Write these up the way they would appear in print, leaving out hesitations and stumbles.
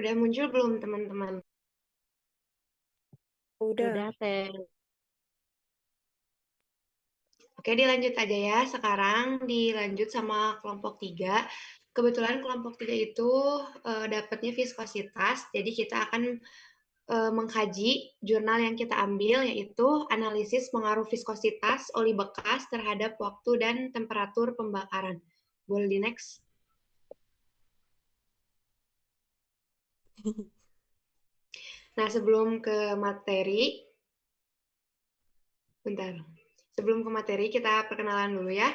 Udah muncul belum teman-teman? Udah. Udah, Teh. Oke, dilanjut aja ya. Sekarang dilanjut sama kelompok 3. Kebetulan kelompok 3 itu dapatnya viskositas, jadi kita akan mengkaji jurnal yang kita ambil, yaitu analisis pengaruh viskositas oli bekas terhadap waktu dan temperatur pembakaran. Boleh di next? Nah, sebelum ke materi, bentar. Sebelum ke materi, kita perkenalan dulu ya.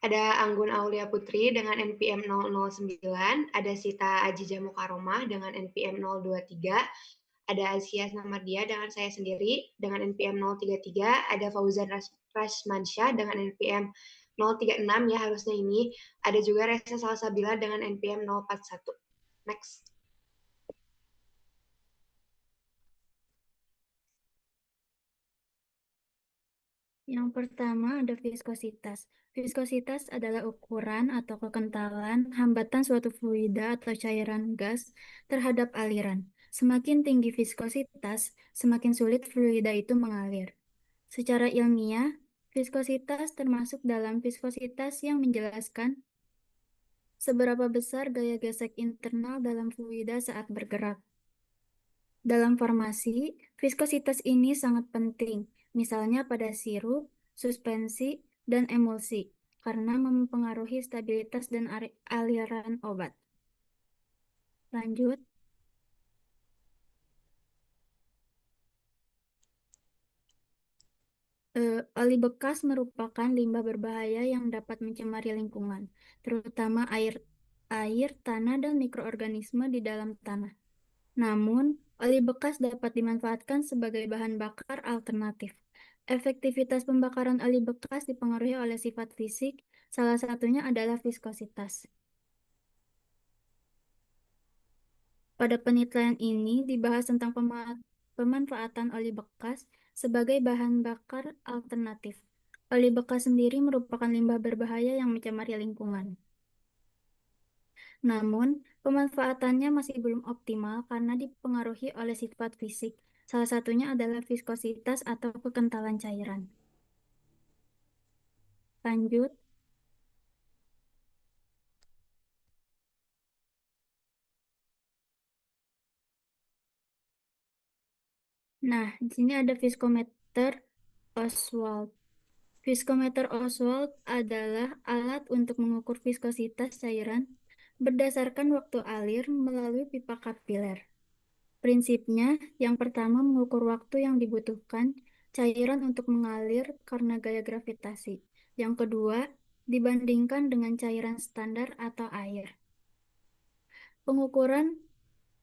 Ada Anggun Aulia Putri dengan NPM 009, ada Sita Ajija Mukaromah dengan NPM 023, ada Asia Samardia dengan saya sendiri dengan NPM 033, ada Fauzan Rasmansyah dengan NPM 036 ya harusnya ini, ada juga Reza Salsabila dengan NPM 041. Next. Yang pertama ada viskositas. Viskositas adalah ukuran atau kekentalan hambatan suatu fluida atau cairan gas terhadap aliran. Semakin tinggi viskositas, semakin sulit fluida itu mengalir. Secara ilmiah, viskositas termasuk dalam viskositas yang menjelaskan seberapa besar gaya gesek internal dalam fluida saat bergerak. Dalam farmasi, viskositas ini sangat penting, misalnya pada sirup, suspensi, dan emulsi, karena mempengaruhi stabilitas dan aliran obat. Lanjut, oli bekas merupakan limbah berbahaya yang dapat mencemari lingkungan, terutama air, tanah, dan mikroorganisme di dalam tanah. Namun, oli bekas dapat dimanfaatkan sebagai bahan bakar alternatif. Efektivitas pembakaran oli bekas dipengaruhi oleh sifat fisik, salah satunya adalah viskositas. Pada penelitian ini dibahas tentang pemanfaatan oli bekas sebagai bahan bakar alternatif. Oli bekas sendiri merupakan limbah berbahaya yang mencemari lingkungan. Namun, pemanfaatannya masih belum optimal karena dipengaruhi oleh sifat fisik. Salah satunya adalah viskositas atau kekentalan cairan. Lanjut. Nah, di sini ada viskometer Oswald. Viskometer Oswald adalah alat untuk mengukur viskositas cairan berdasarkan waktu alir melalui pipa kapiler. Prinsipnya, yang pertama mengukur waktu yang dibutuhkan cairan untuk mengalir karena gaya gravitasi. Yang kedua, dibandingkan dengan cairan standar atau air. Pengukuran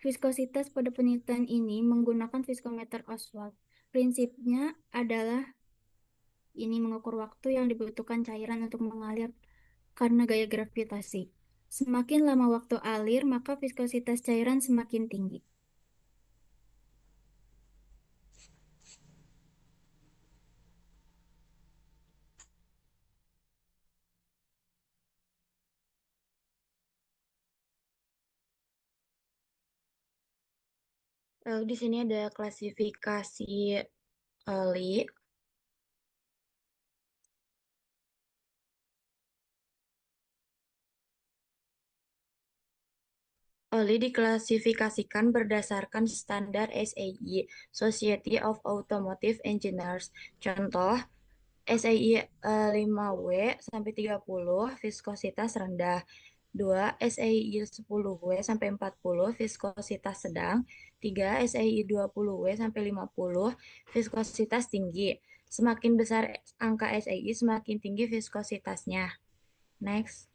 viskositas pada penelitian ini menggunakan viskometer Oswald. Prinsipnya adalah ini mengukur waktu yang dibutuhkan cairan untuk mengalir karena gaya gravitasi. Semakin lama waktu alir, maka viskositas cairan semakin tinggi. Lalu di sini ada klasifikasi oli. Oli diklasifikasikan berdasarkan standar SAE, Society of Automotive Engineers. Contoh, SAE 5W sampai 30 viskositas rendah. 2 SAE 10W sampai 40 viskositas sedang. 3 SAE 20W sampai 50 viskositas tinggi. Semakin besar angka SAE, semakin tinggi viskositasnya. Next.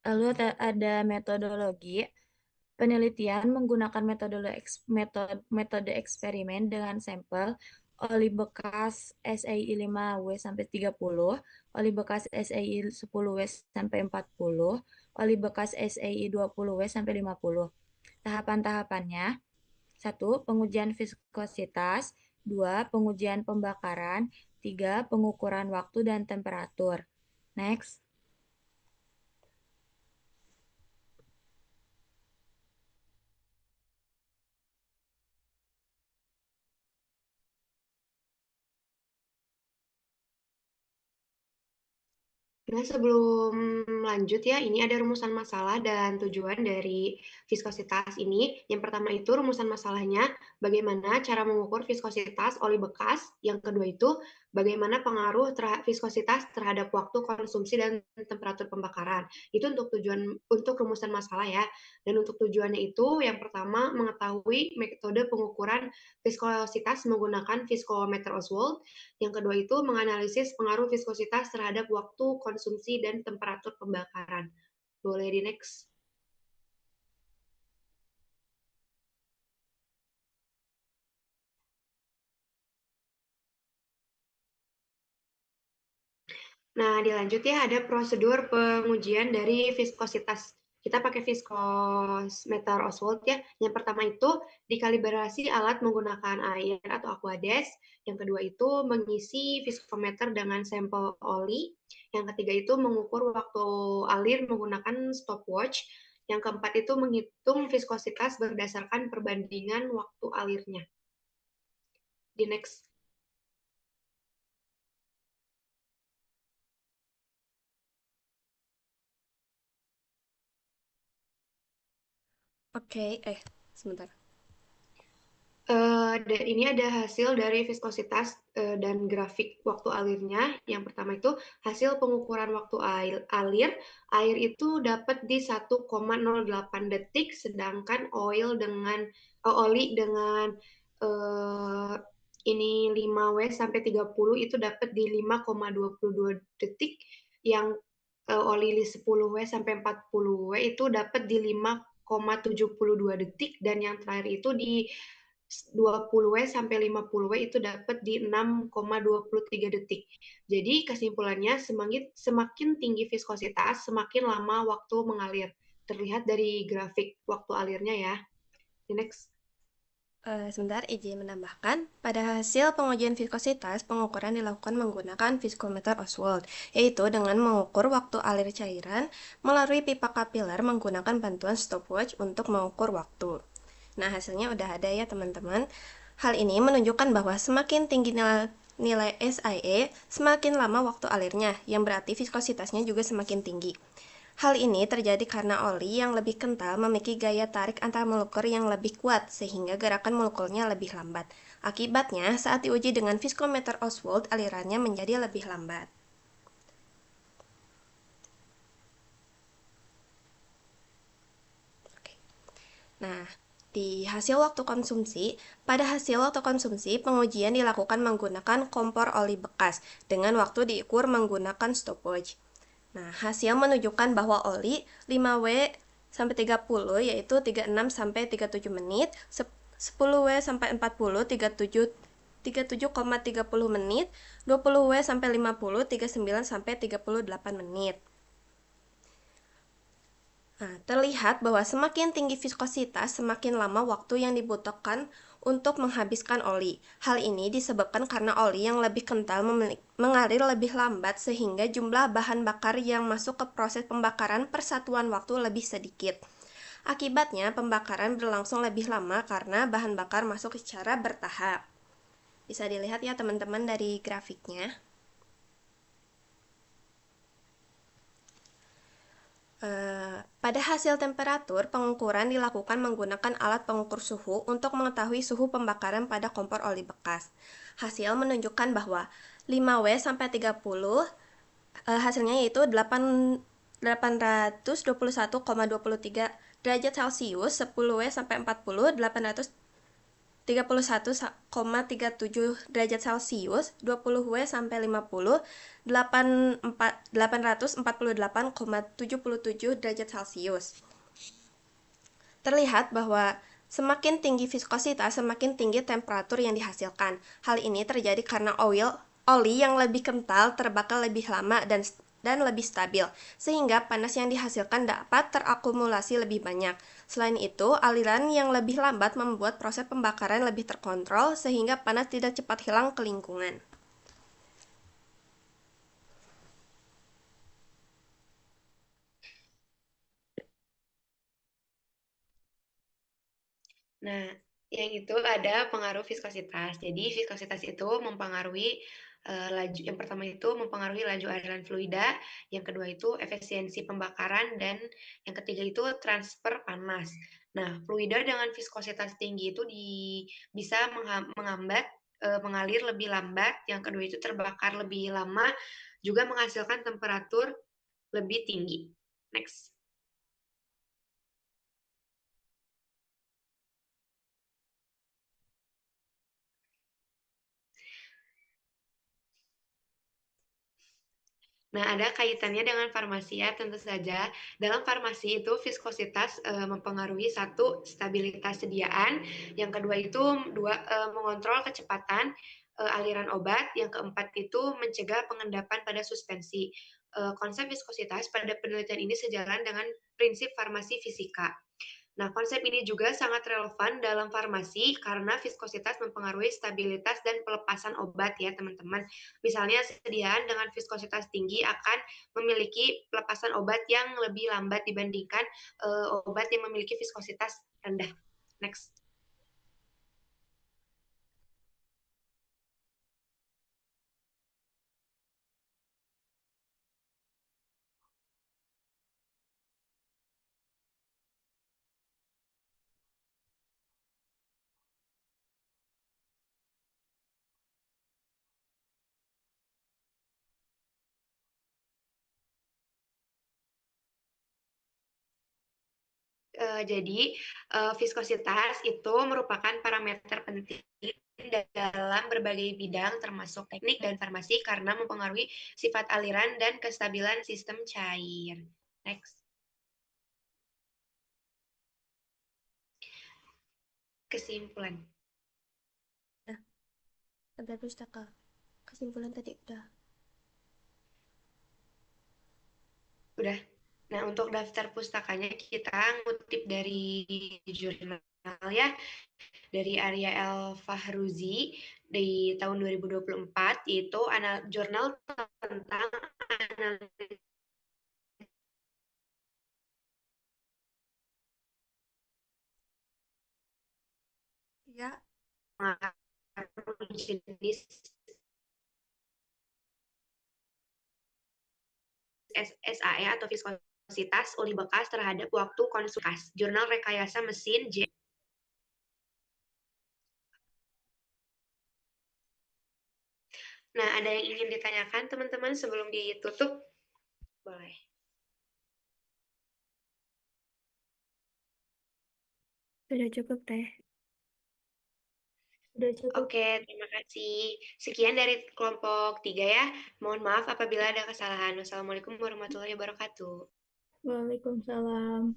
Lalu ada metodologi. Penelitian menggunakan metode eksperimen dengan sampel oli bekas SAI 5W sampai 30, oli bekas SAI 10W sampai 40, oli bekas SAI 20W sampai 50. Tahapan-tahapannya: 1. Pengujian viskositas, 2. Pengujian pembakaran, 3. Pengukuran waktu dan temperatur. Next. Nah, sebelum lanjut ya, ini ada rumusan masalah dan tujuan dari viskositas ini. Yang pertama itu rumusan masalahnya, bagaimana cara mengukur viskositas oli bekas. Yang kedua itu, bagaimana pengaruh viskositas terhadap waktu konsumsi dan temperatur pembakaran. Itu untuk rumusan masalah ya. Dan untuk tujuannya itu, yang pertama mengetahui metode pengukuran viskositas menggunakan viskometer Oswald. Yang kedua itu menganalisis pengaruh viskositas terhadap waktu konsumsi dan temperatur pembakaran. Boleh di next. Nah, dilanjut ya, ada prosedur pengujian dari viskositas. Kita pakai viskometer Oswald ya. Yang pertama itu dikalibrasi alat menggunakan air atau aquades. Yang kedua itu mengisi viskometer dengan sampel oli. Yang ketiga itu mengukur waktu alir menggunakan stopwatch. Yang keempat itu menghitung viskositas berdasarkan perbandingan waktu alirnya. Di next. Oke, sebentar. Ini ada hasil dari viskositas dan grafik waktu alirnya. Yang pertama itu hasil pengukuran waktu alir. Air itu dapat di 1,08 detik, sedangkan oli dengan ini 5W sampai 30 itu dapat di 5,22 detik. Yang oli 10W sampai 40W itu dapat di 5,72 detik, dan yang terakhir itu di 20W sampai 50W itu dapat di 6,23 detik. Jadi kesimpulannya semakin tinggi viskositas, semakin lama waktu mengalir. Terlihat dari grafik waktu alirnya ya. The next. Sebentar, izin menambahkan, pada hasil pengujian viskositas, pengukuran dilakukan menggunakan viskometer Oswald, yaitu dengan mengukur waktu alir cairan melalui pipa kapiler menggunakan bantuan stopwatch untuk mengukur waktu. Nah, hasilnya udah ada ya teman-teman. Hal ini menunjukkan bahwa semakin tinggi nilai SIE, semakin lama waktu alirnya, yang berarti viskositasnya juga semakin tinggi. Hal ini terjadi karena oli yang lebih kental memiliki gaya tarik antar molekul yang lebih kuat, sehingga gerakan molekulnya lebih lambat. Akibatnya, saat diuji dengan viskometer Oswald, alirannya menjadi lebih lambat. Nah, pada hasil waktu konsumsi, pengujian dilakukan menggunakan kompor oli bekas dengan waktu diukur menggunakan stopwatch. Nah, hasil menunjukkan bahwa oli 5W sampai 30 yaitu 36 sampai 37 menit, 10W sampai 40 37,30 menit, 20W sampai 50 39 sampai 38 menit. Nah, terlihat bahwa semakin tinggi viskositas, semakin lama waktu yang dibutuhkan untuk menghabiskan oli. Hal ini disebabkan karena oli yang lebih kental mengalir lebih lambat, sehingga jumlah bahan bakar yang masuk ke proses pembakaran per satuan waktu lebih sedikit. Akibatnya, pembakaran berlangsung lebih lama karena bahan bakar masuk secara bertahap. Bisa dilihat ya teman-teman dari grafiknya. Pada hasil temperatur, pengukuran dilakukan menggunakan alat pengukur suhu untuk mengetahui suhu pembakaran pada kompor oli bekas. Hasil menunjukkan bahwa 5W sampai 30 hasilnya yaitu 821,23 derajat Celcius, 10W sampai 40 831,37 derajat Celcius, 20W sampai 50 848,77 derajat Celcius. Terlihat bahwa semakin tinggi viskositas, semakin tinggi temperatur yang dihasilkan. Hal ini terjadi karena oli yang lebih kental terbakar lebih lama dan lebih stabil, sehingga panas yang dihasilkan dapat terakumulasi lebih banyak. Selain itu, aliran yang lebih lambat membuat proses pembakaran lebih terkontrol, sehingga panas tidak cepat hilang ke lingkungan. Nah, yang itu ada pengaruh viskositas. Jadi viskositas itu mempengaruhi laju. Yang pertama itu mempengaruhi laju aliran fluida, yang kedua itu efisiensi pembakaran, dan yang ketiga itu transfer panas. Nah, fluida dengan viskositas tinggi itu bisa menghambat mengalir lebih lambat, yang kedua itu terbakar lebih lama, juga menghasilkan temperatur lebih tinggi. Next. Nah, ada kaitannya dengan farmasi ya, tentu saja. Dalam farmasi itu viskositas mempengaruhi satu stabilitas sediaan, yang kedua itu mengontrol kecepatan aliran obat, yang keempat itu mencegah pengendapan pada suspensi. Konsep viskositas pada penelitian ini sejalan dengan prinsip farmasi fisika. Nah, konsep ini juga sangat relevan dalam farmasi karena viskositas mempengaruhi stabilitas dan pelepasan obat ya, teman-teman. Misalnya, sediaan dengan viskositas tinggi akan memiliki pelepasan obat yang lebih lambat dibandingkan obat yang memiliki viskositas rendah. Next. Jadi, viskositas itu merupakan parameter penting dalam berbagai bidang termasuk teknik dan farmasi karena mempengaruhi sifat aliran dan kestabilan sistem cair. Next. Kesimpulan. Nah, ada pustaka. Kesimpulan tadi udah. Udah. Nah, untuk daftar pustakanya kita ngutip dari jurnal ya, dari Arya El Fahruzi di tahun 2024, yaitu jurnal tentang analisis Ya, pengaruh jenis SAE atau viskositas oli bekas terhadap waktu konsumsi. Jurnal Rekayasa Mesin J. Nah, ada yang ingin ditanyakan teman-teman sebelum ditutup? Boleh. Sudah cukup, Teh. Sudah cukup. Oke, terima kasih. Sekian dari kelompok 3 ya. Mohon maaf apabila ada kesalahan. Wassalamualaikum warahmatullahi wabarakatuh. Waalaikumsalam.